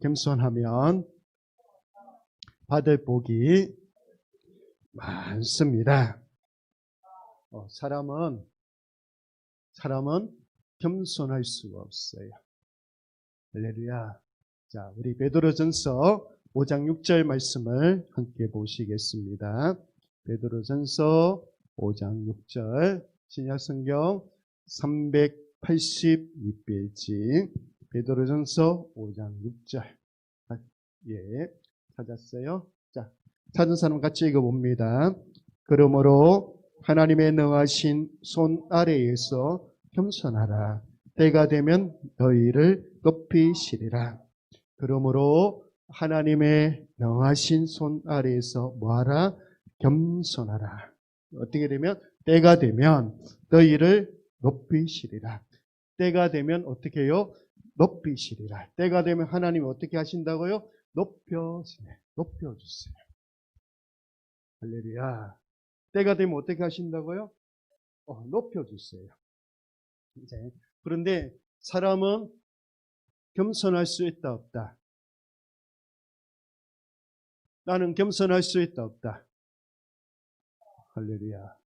겸손하면 받을 복이 많습니다. 사람은 겸손할 수가 없어요. 할렐루야. 자, 우리 베드로전서 5장 6절 말씀을 함께 보시겠습니다. 베드로전서 5장 6절 신약성경 382페이지 베드로전서 5장 6절. 예, 찾았어요? 자, 찾은 사람 같이 읽어봅니다. 그러므로 하나님의 능하신 손 아래에서 겸손하라. 때가 되면 너희를 높이시리라. 그러므로 하나님의 능하신 손 아래에서 뭐하라? 겸손하라. 어떻게 되면? 때가 되면 너희를 높이시리라. 때가 되면 어떻게 해요? 높이시리라. 때가 되면 하나님이 어떻게 하신다고요? 높여주세요. 할렐루야. 때가 되면 어떻게 하신다고요? 높여주세요. 이제 그런데 사람은 겸손할 수 있다 없다? 나는 겸손할 수 있다 없다? 할렐루야.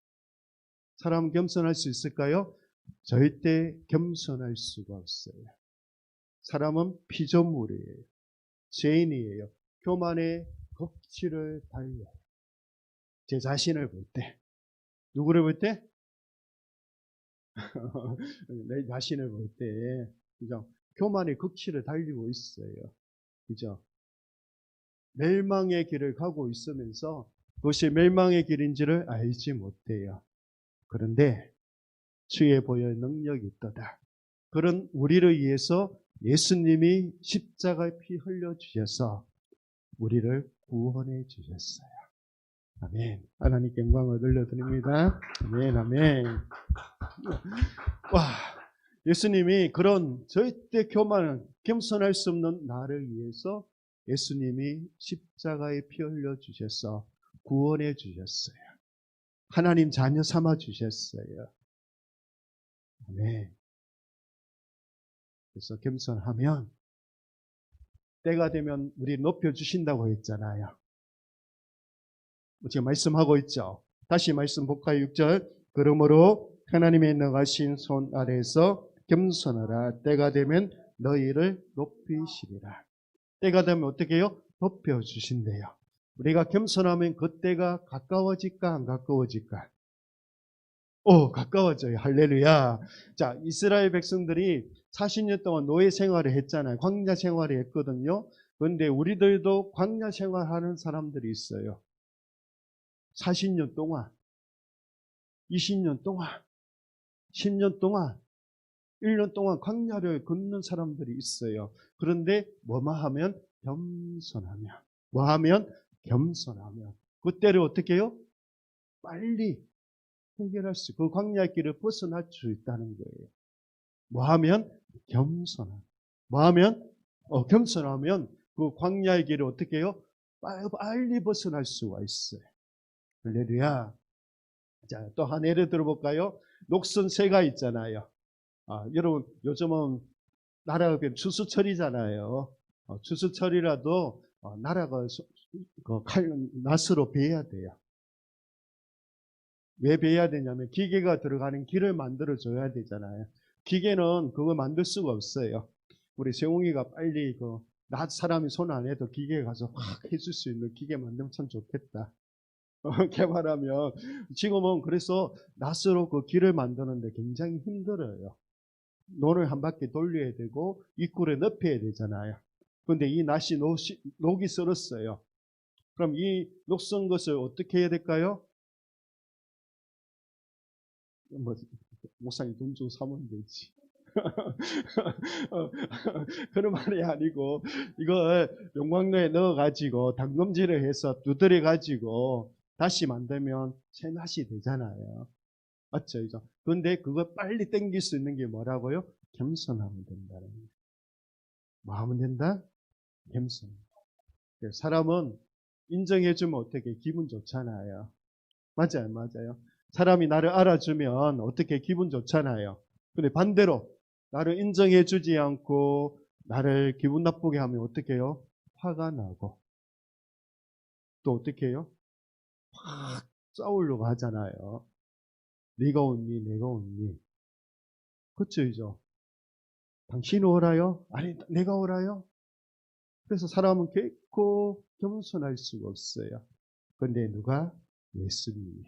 사람은 겸손할 수 있을까요? 절대 겸손할 수가 없어요. 사람은 피조물이에요. 죄인이에요. 교만의 극치를 달려요. 제 자신을 볼 때. 누구를 볼 때? 내 자신을 볼 때. 그죠? 교만의 극치를 달리고 있어요. 그죠? 멸망의 길을 가고 있으면서 그것이 멸망의 길인지를 알지 못해요. 그런데 주의 보혈 능력이 있도다. 그런 우리를 위해서 예수님이 십자가의 피 흘려주셔서 우리를 구원해 주셨어요. 아멘. 하나님께 영광을 돌려드립니다. 아멘, 아멘. 와, 예수님이 그런 절대 교만은 겸손할 수 없는 나를 위해서 예수님이 십자가에 피 흘려 주셔서 구원해 주셨어요. 하나님 자녀 삼아 주셨어요. 아멘. 그래서 겸손하면 때가 되면 우리 높여주신다고 했잖아요. 지금 말씀하고 있죠. 다시 말씀 볼까요? 6절. 그러므로 하나님의 능하신 손 아래에서 겸손하라. 때가 되면 너희를 높이시리라. 때가 되면 어떻게 해요? 높여주신대요. 우리가 겸손하면 그 때가 가까워질까 안 가까워질까? 가까워져요. 할렐루야. 자, 이스라엘 백성들이 40년 동안 노예 생활을 했잖아요. 광야 생활을 했거든요. 그런데 우리들도 광야 생활하는 사람들이 있어요. 40년 동안, 20년 동안, 10년 동안, 1년 동안 광야를 걷는 사람들이 있어요. 그런데 뭐만 하면? 겸손하면. 뭐 하면? 겸손하면. 그때를 어떻게 해요? 빨리 해결할 수, 그 광야의 길을 벗어날 수 있다는 거예요. 뭐 하면? 겸손함. 뭐 하면? 겸손하면 그 광야의 길을 어떻게 해요? 빨리 벗어날 수가 있어요. 할렐루야. 자, 또 한 예를 들어볼까요? 녹슨 새가 있잖아요. 여러분, 요즘은 나라가 추수철이잖아요. 추수철이라도 나라가 낫으로 베야 돼요. 왜 베야 되냐면 기계가 들어가는 길을 만들어 줘야 되잖아요. 기계는 그걸 만들 수가 없어요. 우리 세웅이가 빨리 사람이 손 안 해도 기계에 가서 확 해줄 수 있는 기계 만들면 참 좋겠다. 개발하면. 지금은 그래서 낫으로 그 길을 만드는데 굉장히 힘들어요. 논을 한 바퀴 돌려야 되고 입구를 넓혀야 되잖아요. 그런데 이 낫이 녹이 썰었어요. 그럼 이 녹슨 것을 어떻게 해야 될까요? 목사님 돈 주고 사면 되지. 그런 말이 아니고 이걸 용광로에 넣어가지고 담금질을 해서 두드려가지고 다시 만들면 새 낫이 되잖아요. 맞죠? 그런데 그걸 빨리 땡길 수 있는 게 뭐라고요? 겸손하면 된다는 거예요. 뭐 하면 된다? 겸손. 사람은 인정해주면 어떻게 기분 좋잖아요. 맞아요, 맞아요. 사람이 나를 알아주면 어떻게 기분 좋잖아요. 근데 반대로 나를 인정해주지 않고 나를 기분 나쁘게 하면 어떻게 해요? 화가 나고. 또 어떻게 해요? 확 싸우려고 하잖아요. 네가 웃니? 내가 웃니? 그렇죠, 이죠? 당신이 옳아요? 아니, 내가 옳아요? 그래서 사람은 결코 겸손할 수가 없어요. 그런데 누가? 예수님이.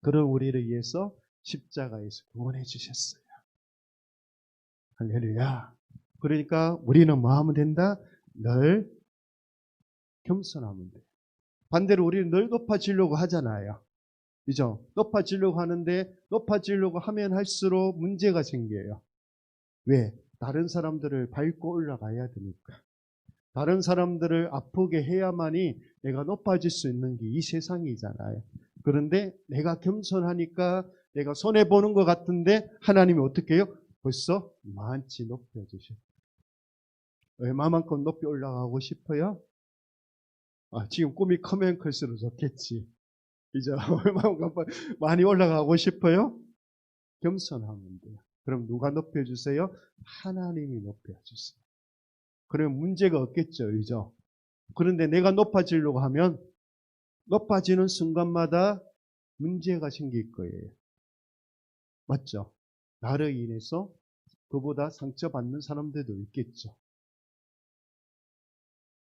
그런 우리를 위해서 십자가에서 구원해 주셨어요. 할렐루야. 그러니까 우리는 뭐 하면 된다? 늘 겸손하면 돼. 반대로 우리는 늘 높아지려고 하잖아요. 그죠? 높아지려고 하는데 높아지려고 하면 할수록 문제가 생겨요. 왜? 다른 사람들을 밟고 올라가야 되니까. 다른 사람들을 아프게 해야만이 내가 높아질 수 있는 게 이 세상이잖아요. 그런데 내가 겸손하니까 내가 손해보는 것 같은데 하나님이 어떻게 해요? 벌써 많이 높여주셔. 얼마만큼 높이 올라가고 싶어요? 지금 꿈이 크면 클수록 좋겠지. 이제 얼마만큼 많이 올라가고 싶어요? 겸손하면 돼요. 그럼 누가 높여주세요? 하나님이 높여주세요. 그러면 문제가 없겠죠, 그죠? 그런데 내가 높아지려고 하면 높아지는 순간마다 문제가 생길 거예요. 맞죠? 나를 인해서 그보다 상처받는 사람들도 있겠죠.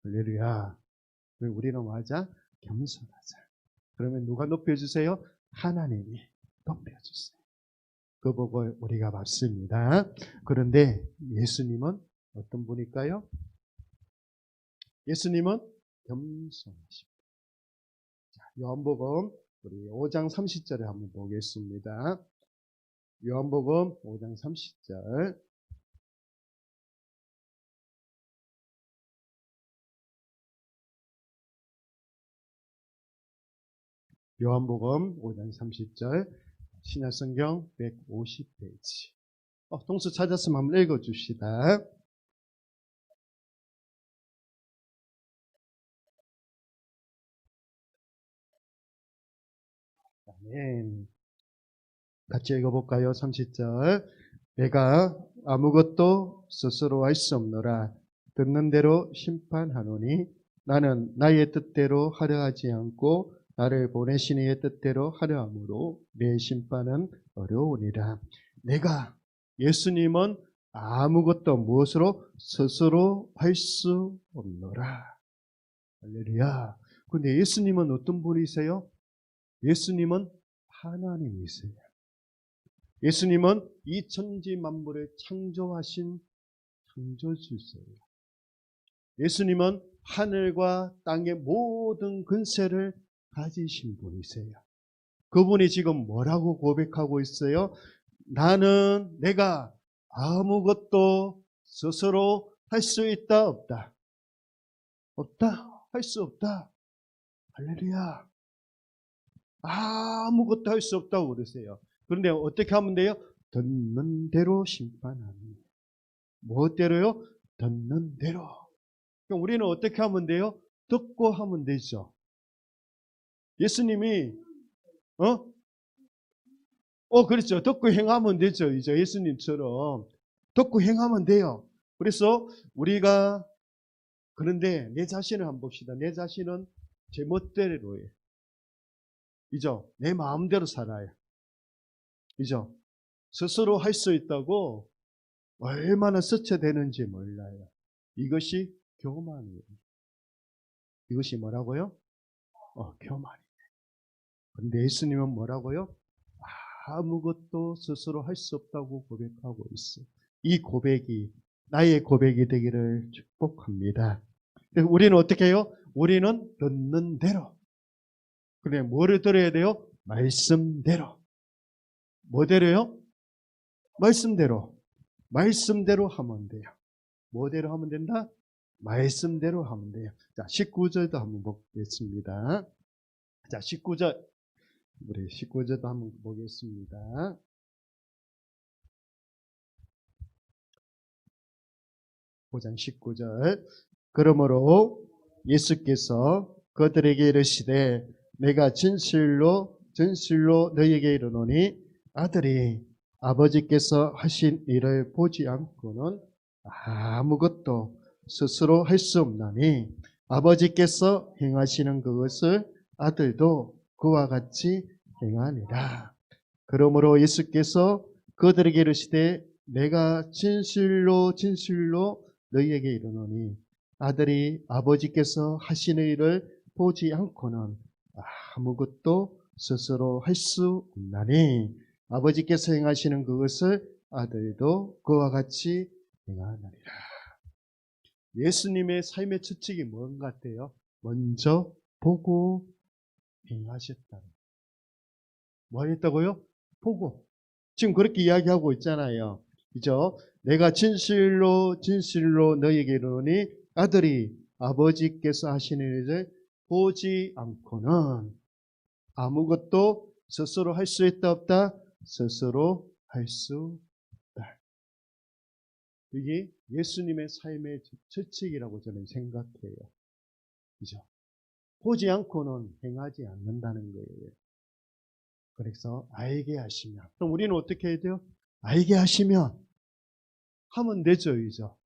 할렐루야. 우리는 맞아? 겸손하자. 그러면 누가 높여주세요? 하나님이 높여주세요. 그 보고 우리가 받습니다. 그런데 예수님은 어떤 분일까요? 예수님은 겸손하십니다. 요한복음 우리 5장 30절에 한번 보겠습니다. 요한복음 5장 30절. 요한복음 5장 30절. 신약성경 150페이지. 동수 찾았으면 한번 읽어줍시다. 아멘. 같이 읽어볼까요? 30절. 내가 아무것도 스스로 할 수 없노라. 듣는 대로 심판하노니 나는 나의 뜻대로 하려 하지 않고 나를 보내신 이의 뜻대로 하려 함으로 내 심판은 어려우니라. 내가 예수님은 아무것도 무엇으로 스스로 할 수 없노라. 할렐루야. 근데 예수님은 어떤 분이세요? 예수님은 하나님이세요. 예수님은 이 천지 만물을 창조하신 창조주세요. 예수님은 하늘과 땅의 모든 근세를 가지신 분이세요. 그분이 지금 뭐라고 고백하고 있어요? 나는 내가 아무것도 스스로 할 수 있다 없다? 없다? 할 수 없다. 할렐루야. 아무것도 할 수 없다고 그러세요. 그런데 어떻게 하면 돼요? 듣는 대로 심판하는. 무엇대로요? 듣는 대로. 그럼 우리는 어떻게 하면 돼요? 듣고 하면 되죠. 예수님이 그렇죠. 듣고 행하면 되죠. 이제 예수님처럼 듣고 행하면 돼요. 그래서 우리가 그런데 내 자신을 한번 봅시다. 내 자신은 제 멋대로 해요. 이죠? 내 마음대로 살아요. 이죠? 스스로 할 수 있다고 얼마나 스쳐되는지 몰라요. 이것이 교만이에요. 이것이 뭐라고요? 교만이에요. 그런데 예수님은 뭐라고요? 아무것도 스스로 할 수 없다고 고백하고 있어요. 이 고백이 나의 고백이 되기를 축복합니다. 우리는 어떻게 해요? 우리는 듣는 대로. 그래, 뭐를 들어야 돼요? 말씀대로. 뭐대로요? 말씀대로. 말씀대로 하면 돼요. 뭐대로 하면 된다? 말씀대로 하면 돼요. 자, 19절도 한번 보겠습니다. 자, 19절. 우리 19절도 한번 보겠습니다. (5장 19절) 그러므로 예수께서 그들에게 이르시되 내가 진실로 너희에게 이르노니 아들이 아버지께서 하신 일을 보지 않고는 아무것도 스스로 할 수 없나니 아버지께서 행하시는 그것을 아들도 그와 같이 행하니라. 그러므로 예수께서 그들에게 이르시되 내가 진실로 진실로 너희에게 이르노니 아들이 아버지께서 하시는 일을 보지 않고는 아무것도 스스로 할 수 없나니 아버지께서 행하시는 그것을 아들도 그와 같이 행하느니라. 예수님의 삶의 추측이 뭔 같아요? 먼저 보고 행하셨다. 뭐 했다고요? 보고. 지금 그렇게 이야기하고 있잖아요. 그죠? 내가 진실로 진실로 너희에게 이르노니 아들이 아버지께서 하시는 일을 보지 않고는 아무것도 스스로 할 수 있다 없다? 스스로 할 수 없다. 이게 예수님의 삶의 철칙이라고 저는 생각해요. 그죠? 보지 않고는 행하지 않는다는 거예요. 그래서 알게 하시면. 그럼 우리는 어떻게 해야 돼요? 알게 하시면 하면 되죠, 이죠.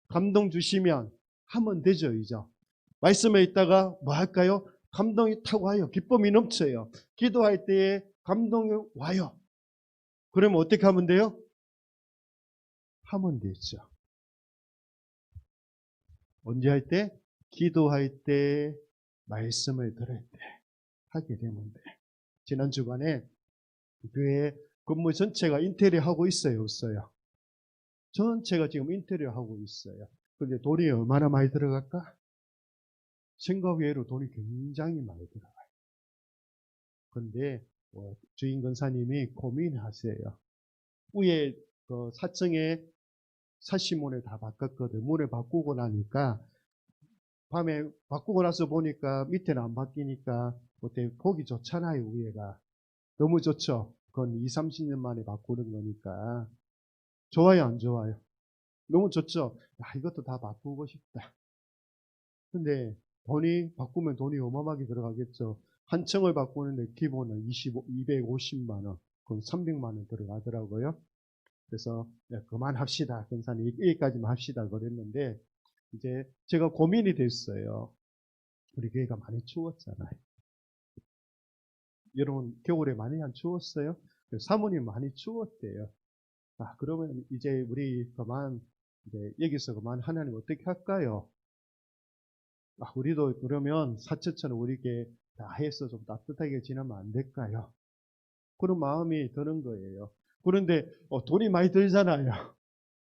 감동 주시면 하면 되죠, 이죠. 말씀에 있다가 뭐 할까요? 감동이 탁 와요. 기쁨이 넘쳐요. 기도할 때에 감동이 와요. 그러면 어떻게 하면 돼요? 하면 되죠. 언제 할 때? 기도할 때, 말씀을 들을 때 하게 되면 돼. 지난 주간에 교회 건물 전체가 인테리어 하고 있어요, 없어요? 전체가 지금 인테리어 하고 있어요. 근데 돈이 얼마나 많이 들어갈까? 생각 외로 돈이 굉장히 많이 들어가요. 근데 주인 권사님이 고민하세요. 위에 그 4층에 사시문을 다 바꿨거든. 문을 바꾸고 나니까 밤에 바꾸고 나서 보니까 밑에는 안 바뀌니까 어때 보기 좋잖아요. 위에가 너무 좋죠. 그건 2, 30년 만에 바꾸는 거니까 좋아요, 안 좋아요? 너무 좋죠. 이것도 다 바꾸고 싶다. 근데 바꾸면 돈이 어마어마하게 들어가겠죠. 한 층을 바꾸는데 기본은 250만 원, 그럼 300만 원 들어가더라고요. 그래서 그만합시다. 권사님 여기까지만 합시다. 그랬는데 이제 제가 고민이 됐어요. 우리 교회가 많이 추웠잖아요. 여러분 겨울에 많이 안 추웠어요? 사모님 많이 추웠대요. 그러면 이제 우리 이제 여기서 그만 하나님 어떻게 할까요? 우리도 그러면 사체처럼 우리에게 다 해서 좀 따뜻하게 지내면 안 될까요? 그런 마음이 드는 거예요. 그런데 돈이 많이 들잖아요.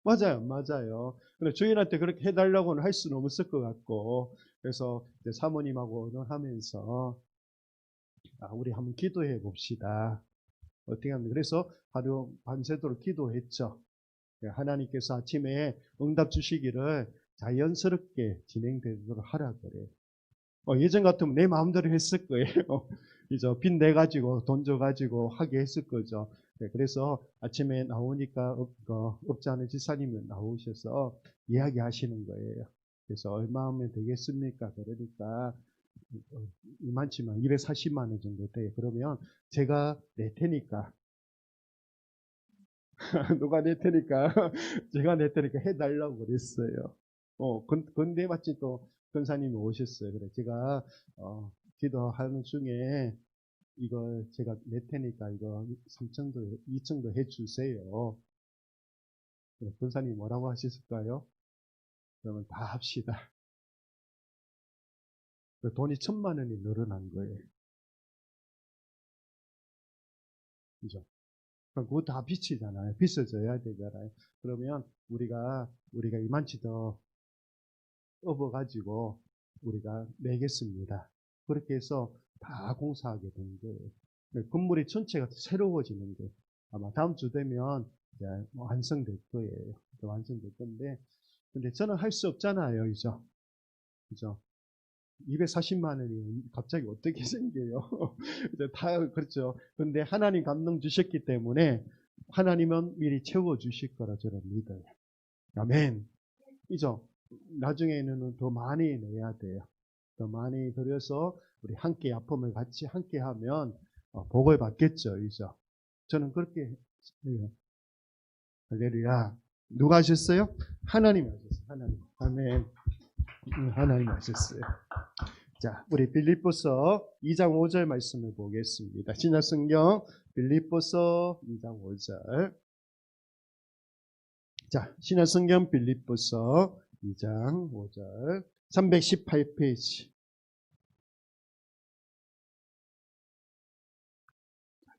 맞아요, 맞아요. 근데 주인한테 그렇게 해달라고는 할 수는 없을 것 같고, 그래서 이제 사모님하고 의논하면서 우리 한번 기도해 봅시다. 어떻게 하면 그래서 하루 밤새도록 기도했죠. 하나님께서 아침에 응답 주시기를 자연스럽게 진행되도록 하라 그래요. 예전 같으면 내 마음대로 했을 거예요. 이제 빚 내가지고 돈 줘가지고 하게 했을 거죠. 그래서 아침에 나오니까 없지 않은 지사님이 나오셔서 이야기하시는 거예요. 그래서 얼마 하면 되겠습니까? 그러니까 이만치만 240만 원 정도 돼요. 그러면 제가 낼 테니까 누가 낼 테니까 제가 낼 테니까 해달라고 그랬어요. 근데 마치 또 권사님이 오셨어요. 그래 제가 기도하는 중에 이걸 제가 낼 테니까 이거 3층도 2층도 해주세요. 권사님이 뭐라고 하셨을까요? 그러면 다 합시다. 돈이 1,000만 원이 늘어난 거예요. 그죠? 그거 다 빚이잖아요. 빚을 져야 되잖아요. 그러면 우리가 이만치 더 업어가지고 우리가 내겠습니다. 그렇게 해서 다 공사하게 된 거예요. 건물이 전체가 새로워지는 거예요. 아마 다음 주 되면 이제 완성될 거예요. 완성될 건데, 근데 저는 할 수 없잖아요, 그죠? 그죠? 240만 원이 갑자기 어떻게 생겨요? 이제 다 그렇죠. 근데 하나님 감동 주셨기 때문에 하나님은 미리 채워 주실 거라 저는 믿어요. 아멘. 이죠? 나중에는 더 많이 내야 돼요. 더 많이 들여서 우리 함께 아픔을 같이 함께 하면 복을 받겠죠. 이죠? 저는 그렇게 해요. 할렐루야. 누가 하셨어요? 하나님이 하셨어요. 하나님. 아멘. 하나님이 하셨어요. 자, 우리 빌립보서 2장 5절 말씀을 보겠습니다. 신약성경 빌립보서 2장 5절. 자, 신약성경 빌립보서 2장 5절. 318페이지.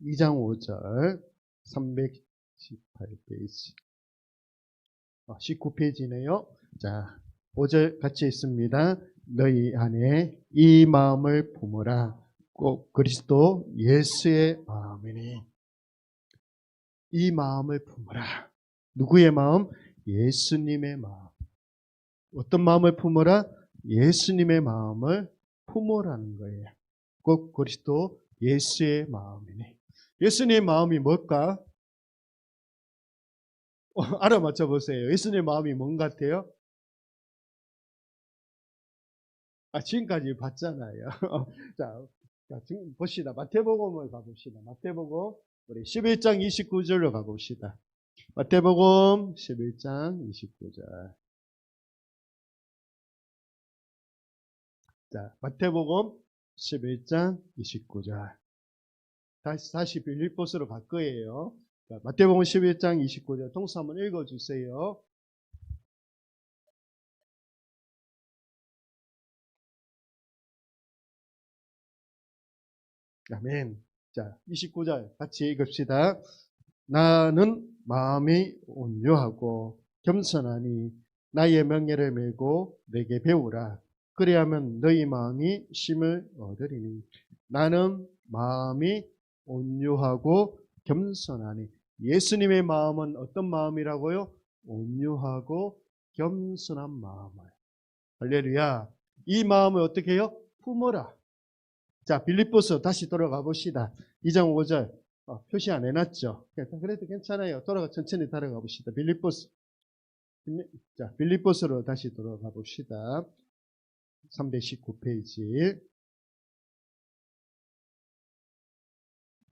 2장 5절. 318페이지. 19페이지네요. 자, 5절 같이 있습니다. 너희 안에 이 마음을 품으라. 꼭 그리스도 예수의 마음이니. 이 마음을 품으라. 누구의 마음? 예수님의 마음. 어떤 마음을 품으라? 예수님의 마음을 품으라는 거예요. 꼭 그리스도 예수의 마음이니. 예수님의 마음이 뭘까? 알아맞혀 보세요. 예수님의 마음이 뭔 같아요? 지금까지 봤잖아요. 자, 지금 봅시다. 마태복음을 가봅시다. 마태복음 우리 11장 29절로 가봅시다. 마태복음 11장 29절. 자, 마태복음 11장 29절. 다시 빌립보서로 갈 거예요. 자, 마태복음 11장 29절. 동수 한번 읽어주세요. 아멘. 자, 29절 같이 읽읍시다. 나는 마음이 온유하고 겸손하니 나의 명예를 메고 내게 배우라. 그리하면 너희 마음이 쉼을 얻으리니. 나는 마음이 온유하고 겸손하니. 예수님의 마음은 어떤 마음이라고요? 온유하고 겸손한 마음을. 할렐루야. 이 마음을 어떻게 해요? 품어라. 자, 빌립보서 다시 돌아가 봅시다. 2장 5절. 표시 안 해놨죠? 그래도 괜찮아요. 천천히 따라가 봅시다. 빌립보서로 다시 돌아가 봅시다. 319페이지.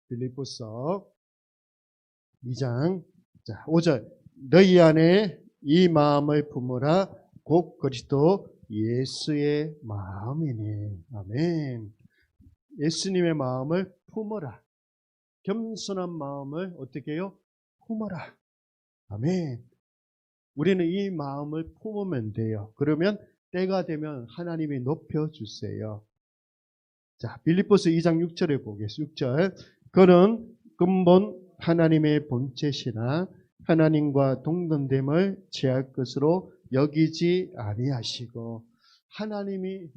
빌립보서 2장 5절. 너희 안에 이 마음을 품으라. 곧 그리스도 예수의 마음이니. 아멘. 예수님의 마음을 품어라. 겸손한 마음을 어떻게 해요? 품어라. 아멘. 우리는 이 마음을 품으면 돼요. 그러면 때가 되면 하나님이 높여주세요. 자, 빌립보서 2장 6절에 보겠습니다. 6절. 그는 근본 하나님의 본체시나 하나님과 동등됨을 취할 것으로 여기지 아니하시고.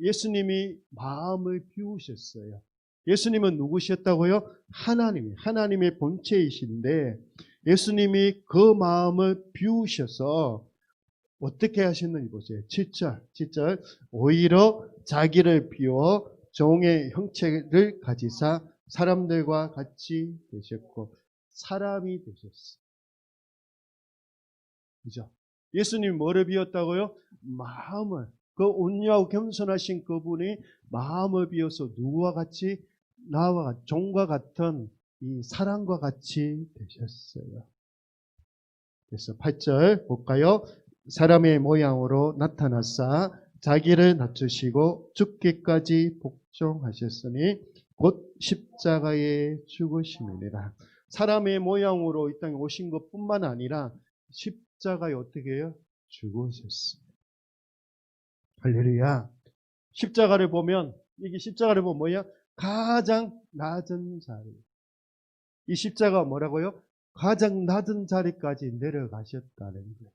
예수님이 마음을 비우셨어요. 예수님은 누구셨다고요? 하나님의 본체이신데 예수님이 그 마음을 비우셔서 어떻게 하셨는지 보세요. 7절. 오히려 자기를 비워 종의 형체를 가지사 사람들과 같이 되셨고 사람이 되셨어요. 그죠? 예수님이 뭐를 비웠다고요? 마음을. 그 온유하고 겸손하신 그분이 마음을 비워서 누구와 같이? 나와 종과 같은 이 사람과 같이 되셨어요. 그래서 8절 볼까요? 사람의 모양으로 나타나사 자기를 낮추시고 죽기까지 복종하셨으니 곧 십자가에 죽으심이니라. 사람의 모양으로 이 땅에 오신 것뿐만 아니라 십자가에 어떻게 해요? 죽으셨어요. 할렐루야. 십자가를 보면 뭐야? 가장 낮은 자리. 이 십자가 뭐라고요? 가장 낮은 자리까지 내려가셨다는 거예요.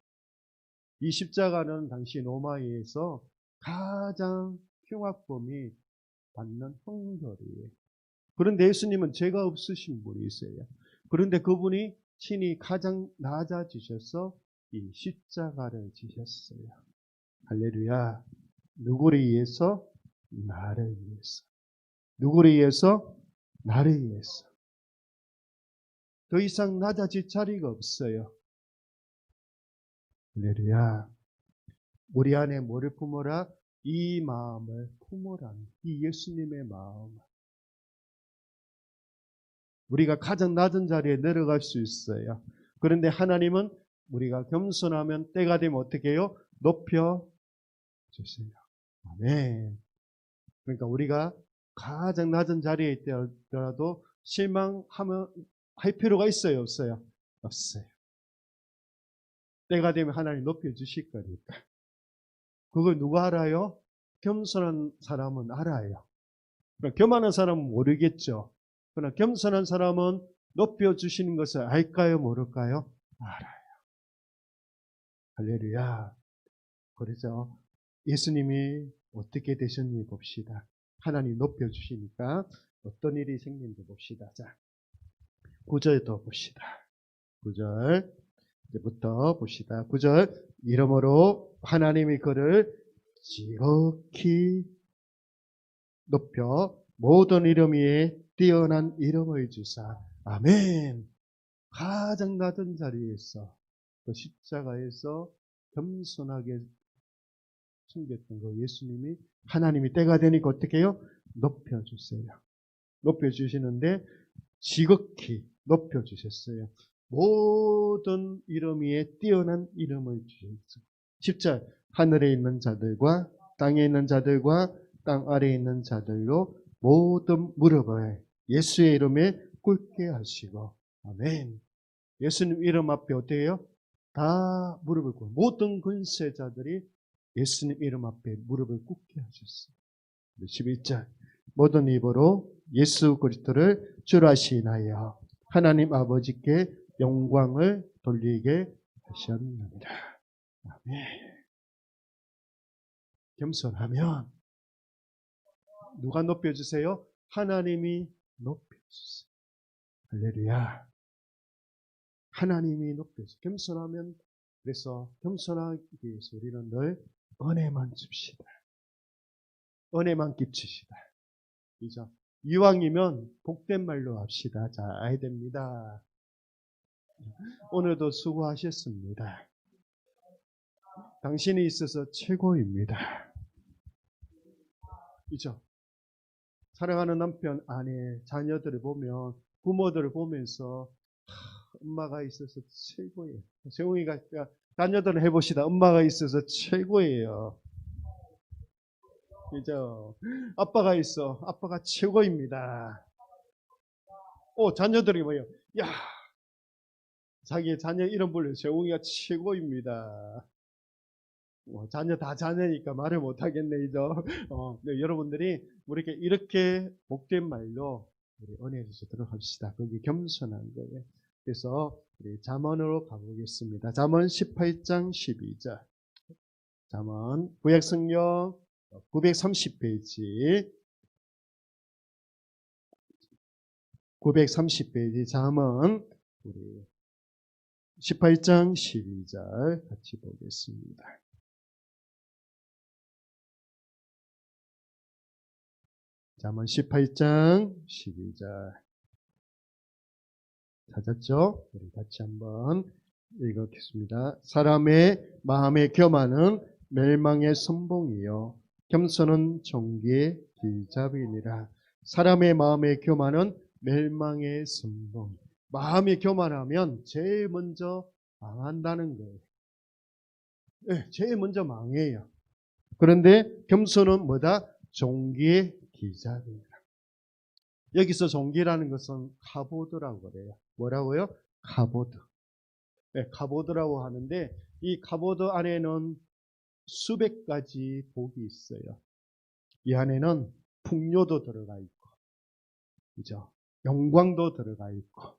이 십자가는 당시 로마에서 가장 흉악범이 받는 형벌이에요. 그런데 예수님은 죄가 없으신 분이세요. 그런데 그분이 친히 가장 낮아지셔서 이 십자가를 지셨어요. 할렐루야. 누구를 위해서? 나를 위해서. 누구를 위해서? 나를 위해서. 더 이상 낮아질 자리가 없어요. 할렐루야. 우리 안에 뭐를 품어라? 이 마음을 품어라. 이 예수님의 마음. 우리가 가장 낮은 자리에 내려갈 수 있어요. 그런데 하나님은 우리가 겸손하면 때가 되면 어떻게 해요? 높여 주세요. 아멘. 그러니까 우리가 가장 낮은 자리에 있더라도 실망하면 할 필요가 있어요, 없어요? 없어요. 때가 되면 하나님 높여 주실 거니까. 그걸 누가 알아요? 겸손한 사람은 알아요. 그러니까 교만한 사람은 모르겠죠. 그러나 겸손한 사람은 높여 주시는 것을 알까요, 모를까요? 알아요. 할렐루야. 그래서 예수님이 어떻게 되셨는지 봅시다. 하나님 높여 주시니까 어떤 일이 생긴지 봅시다. 자, 9절부터 봅시다. 9절 부터 봅시다. 9절 이러므로 하나님이 그를 지극히 높여 모든 이름 위에 뛰어난 이름을 주사. 아멘. 가장 낮은 자리에서 그 십자가에서 겸손하게 숨겼던 거 예수님이 하나님이 때가 되니까 어떻게 해요? 높여주세요. 높여주시는데 지극히 높여주셨어요. 모든 이름 위에 뛰어난 이름을 주셨어요. 10절 하늘에 있는 자들과 땅에 있는 자들과 땅 아래에 있는 자들로 모든 무릎을 예수의 이름에 꿇게 하시고 아멘. 예수님 이름 앞에 어떻게 해요? 다 무릎을 꿇고 모든 권세자들이 예수님 이름 앞에 무릎을 꿇게 하셨어요. 11절 모든 입으로 예수 그리스도를 주라 시인하여 하나님 아버지께 영광을 돌리게 하셨느니라. 아멘. 겸손하면 누가 높여주세요? 하나님이 높여주세요. 할렐루야. 하나님이 높여주세요. 겸손하면 그래서 겸손하기 위해서 우리는 늘 은혜만 줍시다. 은혜만 끼치시다. 그죠? 이왕이면 복된 말로 합시다. 잘 됩니다. 오늘도 수고하셨습니다. 당신이 있어서 최고입니다. 그죠? 사랑하는 남편, 아내, 자녀들을 보면 부모들을 보면서 엄마가 있어서 최고예요. 세웅이가 자녀들을 해봅시다. 엄마가 있어서 최고예요. 그죠? 아빠가 있어. 아빠가 최고입니다. 자녀들이 뭐예요? 야, 자기 자녀 이름 불러 세웅이가 최고입니다. 자녀 다 자녀니까 말을 못하겠네, 이죠? 네, 여러분들이 우리에게 이렇게 복된 말로 우리 은혜 주시도록 합시다. 거기 겸손한 거예요. 그래서 우리 잠언으로 가보겠습니다. 잠언 18장 12절. 잠언 구약성경 930페이지 930페이지 잠언 우리 18장 12절 같이 보겠습니다. 잠언 18장 12절 찾았죠? 우리 같이 한번 읽어보겠습니다. 사람의 마음의 교만은 멸망의 선봉이요 겸손은 존귀의 길잡이니라. 사람의 마음의 교만은 멸망의 선봉. 마음이 교만하면 제일 먼저 망한다는 거예요. 네, 제일 먼저 망해요. 그런데 겸손은 뭐다? 존귀의 길잡이니라. 여기서 존귀라는 것은 카보드라고 그래요. 뭐라고요? 카보드. 네, 카보드라고 하는데 이 카보드 안에는 수백 가지 복이 있어요. 이 안에는 풍요도 들어가 있고, 그죠? 영광도 들어가 있고,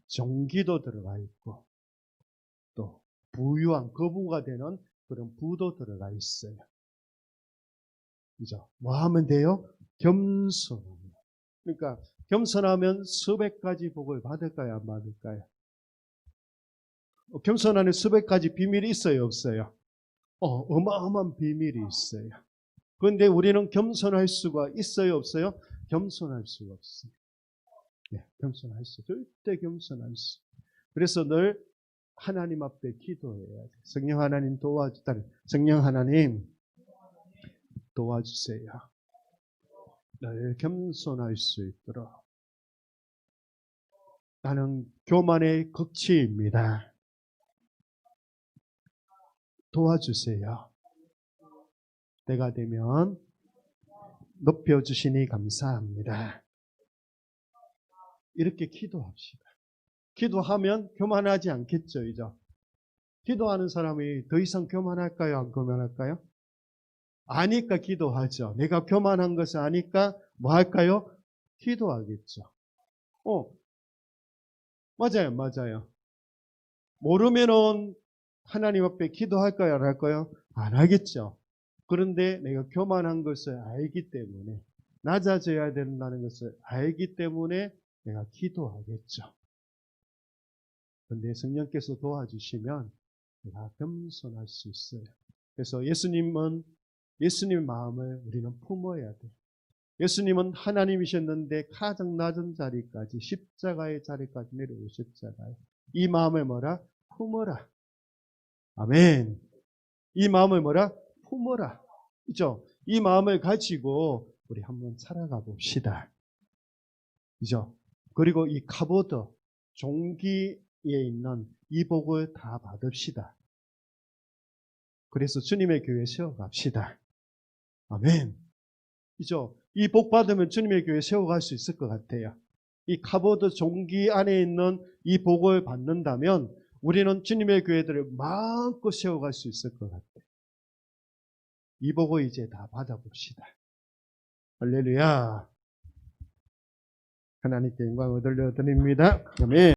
존귀도 들어가 있고, 또 부유한 거부가 되는 그런 부도 들어가 있어요. 그죠? 뭐 하면 돼요? 겸손하면. 그러니까 겸손하면 수백 가지 복을 받을까요? 안 받을까요? 겸손하는 수백 가지 비밀이 있어요? 없어요? 어마어마한 비밀이 있어요. 그런데 우리는 겸손할 수가 있어요? 없어요? 겸손할 수가 없어요. 네, 겸손할 수, 절대 겸손할 수. 그래서 늘 하나님 앞에 기도해야 돼. 성령 하나님 성령 하나님 도와주세요. 늘 겸손할 수 있도록. 나는 교만의 극치입니다. 도와주세요. 때가 되면 높여주시니 감사합니다. 이렇게 기도합시다. 기도하면 교만하지 않겠죠, 이제. 기도하는 사람이 더 이상 교만할까요? 안 교만할까요? 아니까 기도하죠. 내가 교만한 것을 아니까 뭐 할까요? 기도하겠죠. 맞아요. 모르면은 하나님 앞에 기도할까요? 안 할까요? 안 하겠죠. 그런데 내가 교만한 것을 알기 때문에, 낮아져야 된다는 것을 알기 때문에 내가 기도하겠죠. 그런데 성령께서 도와주시면 내가 겸손할 수 있어요. 그래서 예수님 마음을 우리는 품어야 돼요. 예수님은 하나님이셨는데 가장 낮은 자리까지, 십자가의 자리까지 내려오셨잖아요. 이 마음을 뭐라? 품어라. 아멘. 이 마음을 뭐라? 품어라. 그죠? 이 마음을 가지고 우리 한번 살아가 봅시다. 그죠? 그리고 이 카보드, 종기에 있는 이 복을 다 받읍시다. 그래서 주님의 교회 세워갑시다. 아멘. 그죠? 이 복 받으면 주님의 교회 세워갈 수 있을 것 같아요. 이 카보드 종기 안에 있는 이 복을 받는다면 우리는 주님의 교회들을 마음껏 세워갈 수 있을 것 같아요. 이 복을 이제 다 받아봅시다. 할렐루야. 하나님께 영광을 돌려드립니다. 아멘.